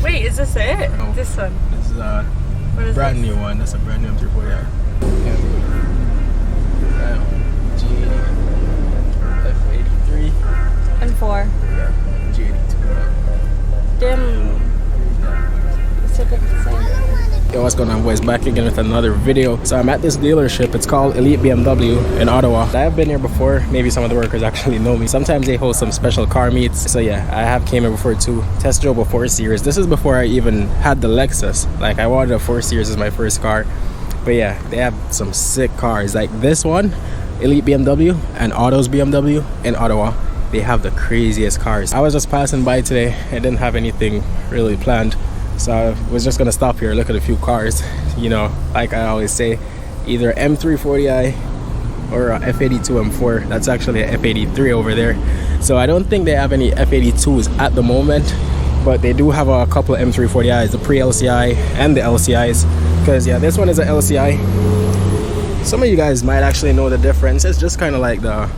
Wait, is this it? No. This one? This is a brand new one. That's a brand new M340i. G80, F83. M4. Yeah, G82. Damn. It's a bit the same. Yo, what's going on, boys? Back again with another video. So I'm at this dealership. It's called Elite BMW in Ottawa. I have been here before. Maybe some of the workers actually know me. Sometimes they host some special car meets. So yeah, I have came here before too. Test drove a 4 Series. This is before I even had the Lexus. Like, I wanted a 4 Series as my first car. But yeah, they have some sick cars. Like this one, Elite BMW and Autos BMW in Ottawa. They have the craziest cars. I was just passing by today. I didn't have anything really planned. So I was just gonna stop here, look at a few cars. You know, like I always say, either M340i or a F82 M4. That's actually a F83 over there. So I don't think they have any F82s at the moment, but they do have a couple of M340is, the pre-LCI and the LCIs. Because yeah, this one is an LCI. Some of you guys might actually know the difference. It's just kind of like the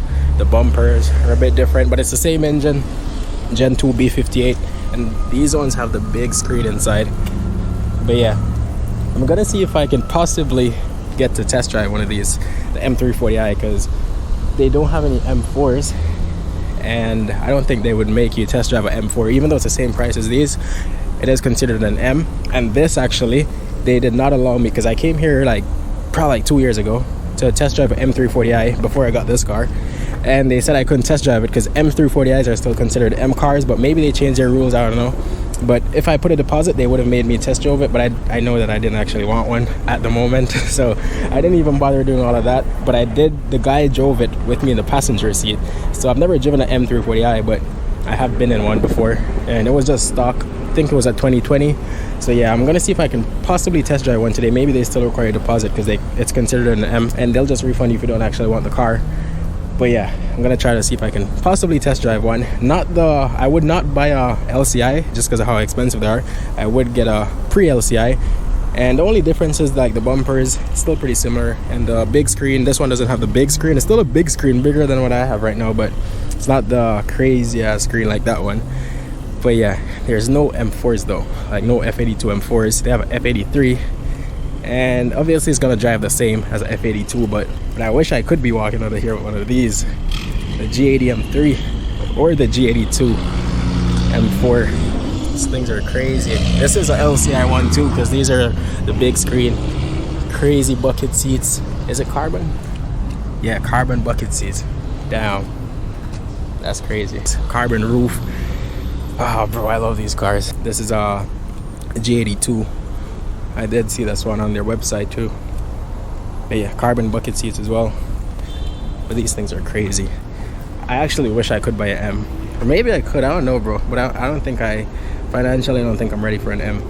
bumpers are a bit different, but it's the same engine, Gen 2 B58. And these ones have the big screen inside. But yeah, I'm gonna see if I can possibly get to test drive one of these, the M340i, because they don't have any M4s, and I don't think they would make you test drive an M4. Even though it's the same price as these, it is considered an M. And this actually, they did not allow me, because I came here probably 2 years ago to test drive an M340i before I got this car, and they said I couldn't test drive it because M340is are still considered M cars, but maybe they changed their rules, I don't know. But if I put a deposit, they would have made me test drove it, but I know that I didn't actually want one at the moment. So I didn't even bother doing all of that. But I did, the guy drove it with me in the passenger seat. So I've never driven an M340i, but I have been in one before, and it was just stock. I think it was at 2020. So yeah, I'm gonna see if I can possibly test drive one today. Maybe they still require a deposit because it's considered an M, and they'll just refund you if you don't actually want the car. But yeah, I'm gonna try to see if I can possibly test drive one. I would not buy a LCI just because of how expensive they are. I would get a pre-LCI, and the only difference is like the bumpers, it's still pretty similar, and the big screen. This one doesn't have the big screen. It's still a big screen, bigger than what I have right now, but it's not the crazy ass screen like that one. But yeah, there's no M4s though, like no F82 M4s. They have an F83, and obviously it's gonna drive the same as an F82, but I wish I could be walking out of here with one of these, the G80 M3 or the G82 M4. These things are crazy. This is an LCI one too, because these are the big screen, crazy bucket seats. Is it carbon? Yeah, carbon bucket seats. Damn, that's crazy. It's carbon roof. Oh bro, I love these cars. This is a G82. I did see this one on their website too. But yeah, carbon bucket seats as well. But these things are crazy. I actually wish I could buy an M. Or maybe I could, I don't know bro. But I don't think financially I don't think I'm ready for an M.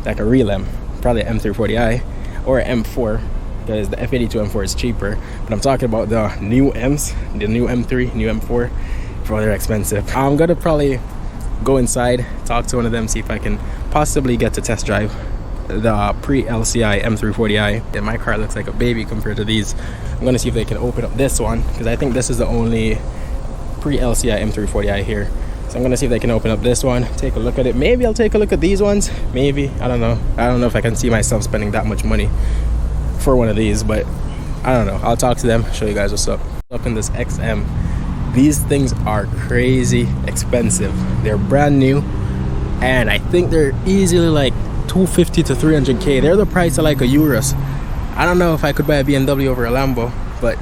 Like a real M. Probably an M340i or an M4. Because the F82 M4 is cheaper. But I'm talking about the new M's. The new M3, new M4. Bro, they're expensive. I'm gonna probably go inside, talk to one of them, see if I can possibly get to test drive the pre-LCI M340i. And my car looks like a baby compared to these. I'm gonna see if they can open up this one, because I think this is the only pre-LCI M340i here. So I'm gonna see if they can open up this one, take a look at it. Maybe I'll take a look at these ones, maybe. I don't know if I can see myself spending that much money for one of these, but I don't know. I'll talk to them, show you guys what's up. Up in this XM, these things are crazy expensive. They're brand new, and I think they're easily like 250 to 300k. They're the price of like a Urus. I don't know if I could buy a BMW over a Lambo, but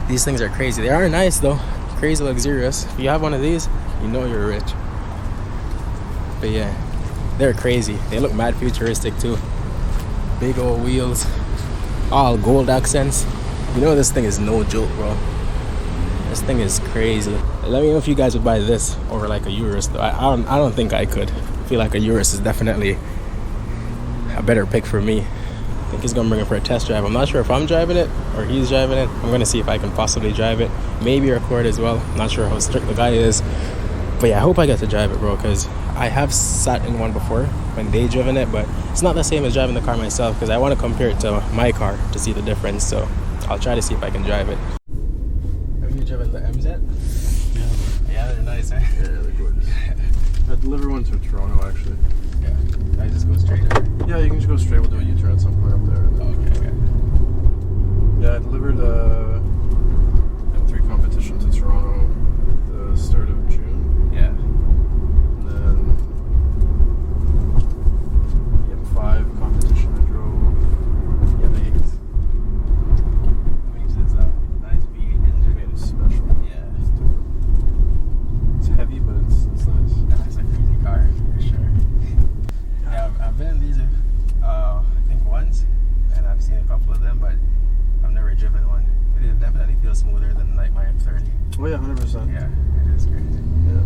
these things are crazy. They are nice though, crazy luxurious. If you have one of these, you know you're rich. But yeah, they're crazy. They look mad futuristic too. Big old wheels, all gold accents. You know this thing is no joke, bro. This thing is crazy. Let me know if you guys would buy this over like a Urus though. I don't think I could. I feel like a Urus is definitely a better pick for me. I think he's gonna bring it for a test drive. I'm not sure if I'm driving it or he's driving it. I'm gonna see if I can possibly drive it, maybe record as well. I'm not sure how strict the guy is, but yeah, I hope I get to drive it, bro, because I have sat in one before when they driven it, but it's not the same as driving the car myself, because I want to compare it to my car to see the difference. So I'll try to see if I can drive it. Have you driven the MZ? Yeah, they're nice, eh? Yeah, they're gorgeous. I deliver one to Toronto, actually. Yeah, I just go straight there. Yeah, you can just go straight. We'll do a U-turn at some point up there. Oh, okay. Yeah, I delivered a M3 competition to Toronto at the start of June. Yeah. And then the M5 competition I drove. The M8. Makes this a nice V8 engine. Made it special. Yeah. It's different. It's heavy, but it's nice. Yeah, it's a crazy car, for sure. Yeah, I've been in these, I think once, and I've seen a couple of them, but I've never driven one. It definitely feels smoother than like my M30. Oh yeah, 100%. Yeah, it is crazy. Yeah.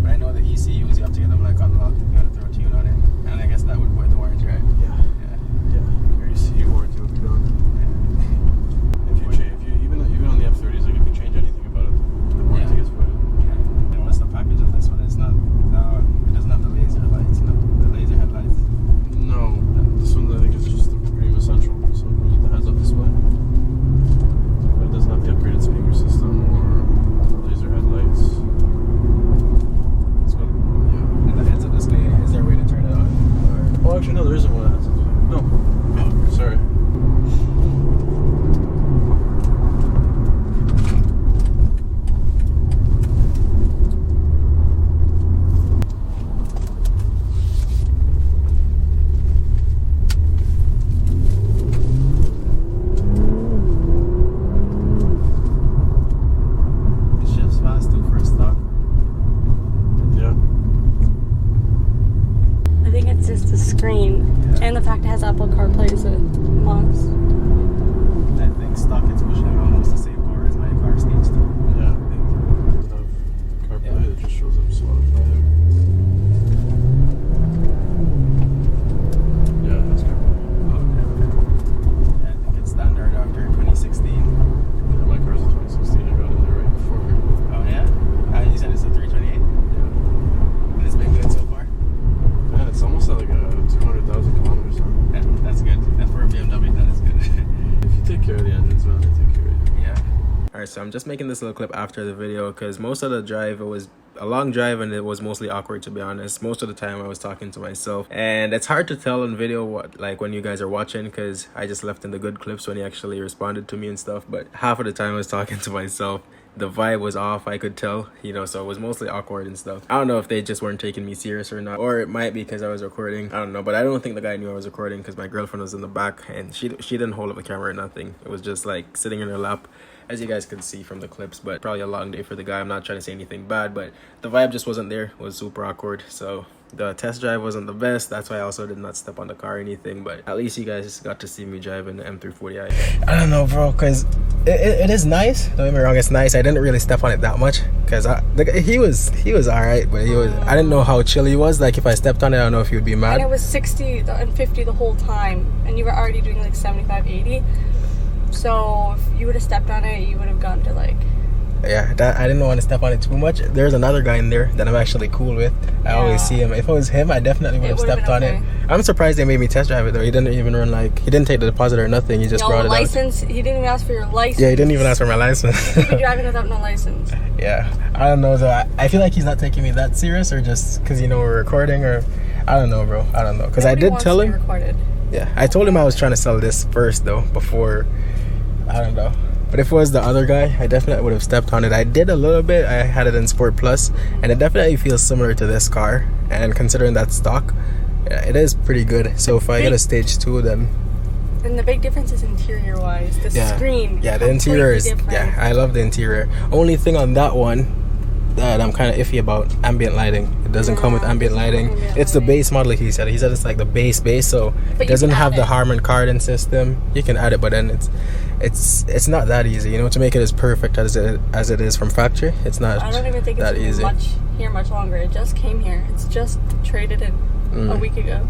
But I know the ECUs, you have to get them like unlocked, you gotta throw a tune on it. And I guess that would void the warranty, right? Yeah. Yeah. Your ECU warranty will be gone. If you change, even on the F30s, like if you change anything about it, the warranty gets voided. Yeah. And what's the package of this one? It's not, it doesn't have the laser lights, no? The laser headlights. No, this one I think is just the Premium Essential, so it comes with the heads-up display. But it doesn't have the upgraded speaker system or laser headlights. It's got, yeah. And the heads-up display, is there a way to turn it on? Or? Oh, actually, no, there isn't one that has display. No. Oh, Sorry. It shifts fast too for a stock. Yeah. I think it's just the screen and the fact it has Apple CarPlay is a must. I think stock it's pushing almost the same power as my car stage too. Yeah. It doesn't have CarPlay, it just shows up Spotify. Yeah, that's CarPlay. Okay. I think it's standard after 2016. Yeah, my car's a 2016, I got in there right before. Oh yeah? You said it's a 328? Yeah. And it's been good so far? Man, it's almost at like a 200,000 kilometers now. Yeah, that's good. And for a BMW, that is good. If you take care of the engines, man, they take care of you. Yeah. Alright, so I'm just making this little clip after the video because most of the drive, it was a long drive and it was mostly awkward, to be honest. Most of the time I was talking to myself, and it's hard to tell on video what, like, when you guys are watching, because I just left in the good clips when he actually responded to me and stuff, but half of the time I was talking to myself. The vibe was off, I could tell, you know, so it was mostly awkward and stuff. I don't know if they just weren't taking me serious or not, or it might be because I was recording. I don't know, but I don't think the guy knew I was recording because my girlfriend was in the back and she didn't hold up the camera or nothing. It was just like sitting in her lap, as you guys could see from the clips. But probably a long day for the guy. I'm not trying to say anything bad, but the vibe just wasn't there. It was super awkward. So the test drive wasn't the best. That's why I also did not step on the car or anything, but at least you guys got to see me driving the M340i. I don't know, bro, because it is nice. Don't get me wrong, it's nice. I didn't really step on it that much because he was all right, but I didn't know how chill he was. Like if I stepped on it, I don't know if he would be mad. And it was 60 and 50 the whole time, and you were already doing like 75, 80. So if you would have stepped on it, you would have gone to like... Yeah, I didn't want to step on it too much. There's another guy in there that I'm actually cool with. I always see him. If it was him, I definitely would have stepped on it. I'm surprised they made me test drive it though. He didn't even run he didn't take the deposit or nothing. He just brought it license. He didn't even ask for your license. Yeah, he didn't even ask for my license. You'd be driving without no license. Yeah, I don't know though. I feel like he's not taking me that serious, or just because we're recording, or I don't know, bro. I don't know, because I did tell him. Yeah, I told him I was trying to sell this first though before. I don't know. But if it was the other guy, I definitely would have stepped on it. I did a little bit. I had it in Sport Plus, and it definitely feels similar to this car. And considering that stock, yeah, it is pretty good. So if I get a Stage 2, then... And the big difference is interior-wise. The screen. Yeah, the interior is... Different. Yeah, I love the interior. Only thing on that one that I'm kind of iffy about, ambient lighting. It doesn't come with ambient lighting. It's the base model, he said. He said it's like the base, so it doesn't have the Harman Kardon system. You can add it, but then it's not that easy, to make it as perfect as it is from factory. It's not. I don't even think it's easy. Much longer. It just came here. It's just traded in a week ago.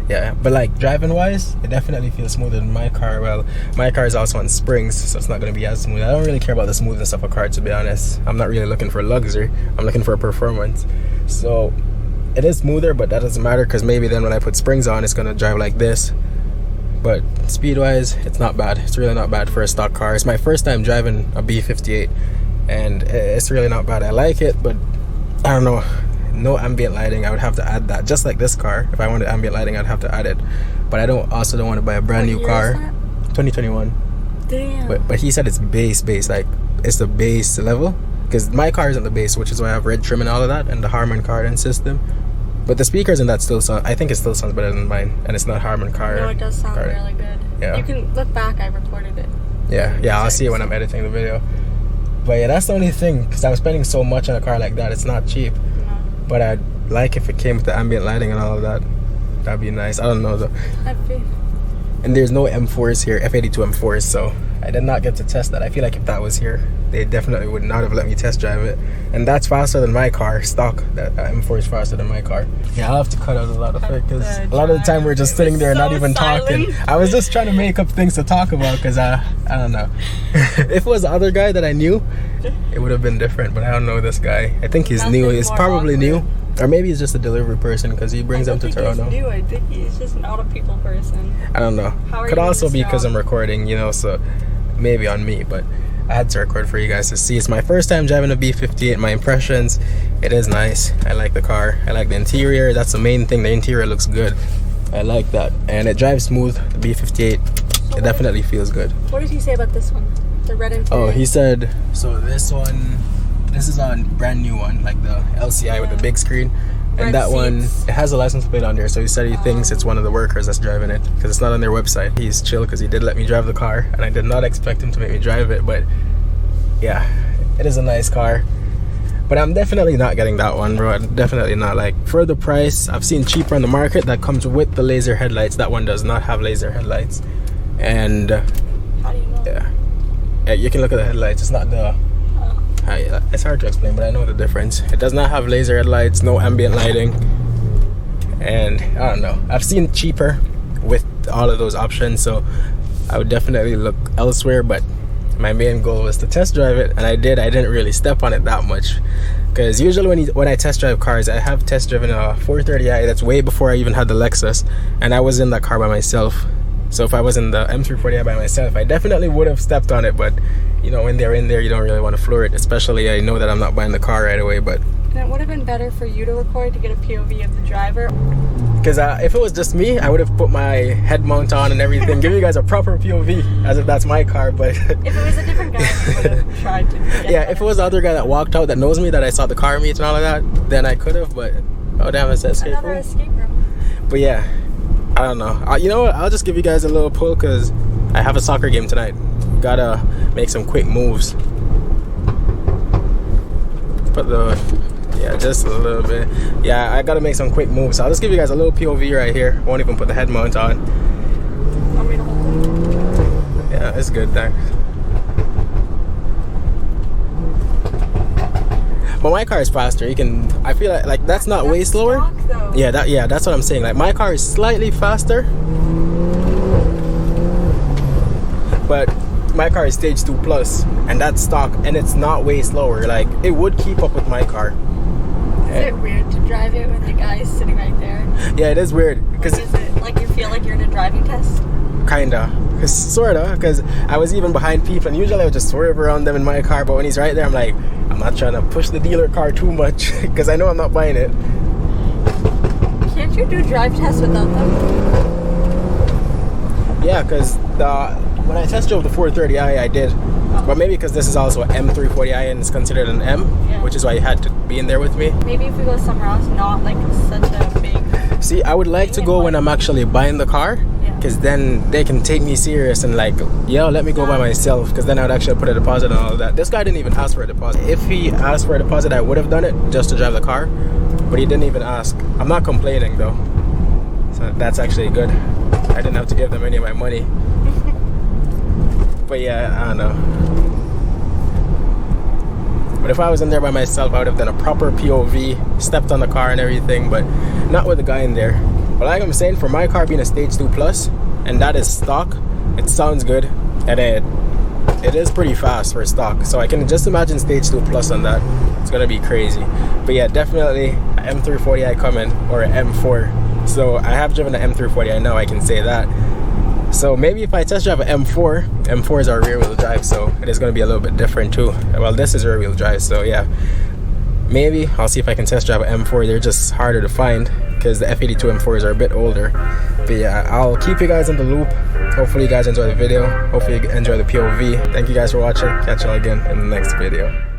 Yeah, but like driving wise, it definitely feels smoother than my car. Well, my car is also on springs, so it's not going to be as smooth. I don't really care about the smoothness of a car, to be honest. I'm not really looking for luxury. I'm looking for performance. So it is smoother, but that doesn't matter because maybe then when I put springs on, it's going to drive like this. But speed wise, it's not bad. It's really not bad for a stock car. It's my first time driving a B58, and it's really not bad. I like it, but I don't know, no ambient lighting. I would have to add that, just like this car. If I wanted ambient lighting, I'd have to add it, but I don't want to buy a brand new car. 2021. Damn. But he said it's base, like it's the base level, because my car isn't the base, which is why I have red trim and all of that, and the Harman Kardon system. But the speakers in that still sound, I think it still sounds better than mine, and it's not Harman Kardon. No, it does sound really good. Yeah. You can look back, I recorded it. Yeah, I'll see it when I'm editing the video. But yeah, that's the only thing, because I'm spending so much on a car like that. It's not cheap. No. But I'd like if it came with the ambient lighting and all of that. That'd be nice. I don't know though. And there's no M4s here, F82 M4s, so I did not get to test that. I feel like if that was here, they definitely would not have let me test drive it. And that's faster than my car, stock. That M4 is faster than my car. Yeah, I'll have to cut out a lot of it, because a lot of the time we're just sitting there not even talking. I was just trying to make up things to talk about, because I don't know. If it was the other guy that I knew, it would have been different, but I don't know this guy. I think he's new. He's probably new. Or maybe he's just a delivery person, because he brings them to Toronto. I think he's just an auto people person. I don't know. Could also be because I'm recording, you know, so maybe on me, but I had to record for you guys to see. It's my first time driving a B58. My impressions, it is nice. I like the car. I like the interior. That's the main thing. The interior looks good. I like that. And it drives smooth. The B58, it definitely feels good. What did he say about this one? The red interior? Oh, he said, so this one, this is on brand new one, like the LCI with the big screen. And Red that one, seats. it has a license plate on there, so he said he thinks it's one of the workers that's driving it, because it's not on their website. He's chill because he did let me drive the car, and I did not expect him to make me drive it, but yeah, it is a nice car. But I'm definitely not getting that one, bro. Definitely not. Like, for the price, I've seen cheaper on the market that comes with the laser headlights. That one does not have laser headlights. And How do you know? yeah, you can look at the headlights. It's not the it's hard to explain, but I know the difference. It does not have laser headlights, no ambient lighting, and I don't know. I've seen cheaper with all of those options, so I would definitely look elsewhere. But my main goal was to test drive it, and I did. I didn't really step on it that much, because usually when I test drive cars, I have test driven a 430i. That's way before I even had the Lexus, and I was in that car by myself. So if I was in the M340i by myself, I definitely would have stepped on it. But you know, when they're in there, you don't really want to floor it. Especially, I know that I'm not buying the car right away, but And it would have been better for you to record to get a POV of the driver. because if it was just me, I would have put my head mount on and everything, give you guys a proper POV as if that's my car. But If it was a different guy, I would have tried to. yeah, if it was the other guy that walked out that knows me, that I saw the car meet and all of that, then I could have. But oh damn, it's escape Another room. escape room. But yeah, I don't know. You know what? I'll just give you guys a little pull, because I have a soccer game tonight. Gotta make some quick moves. Put the, yeah, just a little bit. Yeah, I gotta make some quick moves. So I'll just give you guys a little POV right here. Won't even put the head mount on. Want me to hold it? Yeah, it's good, thanks. But my car is faster. You can, I feel like that's not way slower. Stock, though. Yeah, that's what I'm saying. Like, my car is slightly faster, but my car is stage 2 plus, and that's stock, and it's not way slower. Like, it would keep up with my car. Is it weird to drive it when the guy is sitting right there? Yeah, it is weird, Like, because is it like you feel like you're in a driving test? kinda, sorta, because I was even behind people, and usually I would just swerve around them in my car, but when he's right there, I'm like, I'm not trying to push the dealer car too much, because I know I'm not buying it. Can't you do drive tests without them? Yeah, because when I test drove the 430i, I did. But maybe because this is also an M340i and it's considered an M, Yeah. which is why you had to be in there with me. Maybe if we go somewhere else, not like such a big. See, I would like to go when I'm actually buying the car, Yeah. because then they can take me serious and like, yo, let me go by myself, because then I would actually put a deposit and all of that. This guy didn't even ask for a deposit. If he asked for a deposit, I would have done it just to drive the car, but he didn't even ask. I'm not complaining though, so that's actually good. I didn't have to give them any of my money. But yeah, I don't know. But if I was in there by myself, I would have done a proper POV, stepped on the car and everything, but not with the guy in there. But like I'm saying, for my car being a stage 2 plus, and that is stock, it sounds good, and it is pretty fast for stock. So I can just imagine stage 2 plus on that. It's gonna be crazy. But yeah, definitely an M340i coming, or an M4. So I have driven an M340i, I know I can say that. So maybe if I test drive an M4s are rear wheel drive, so it is going to be a little bit different too. Well, this is rear wheel drive, so yeah, maybe I'll see if I can test drive an M4. They're just harder to find because the F82 M4s are a bit older. But yeah, I'll keep you guys in the loop. Hopefully you guys enjoy the video. Hopefully you enjoy the POV. Thank you guys for watching. Catch y'all again in the next video.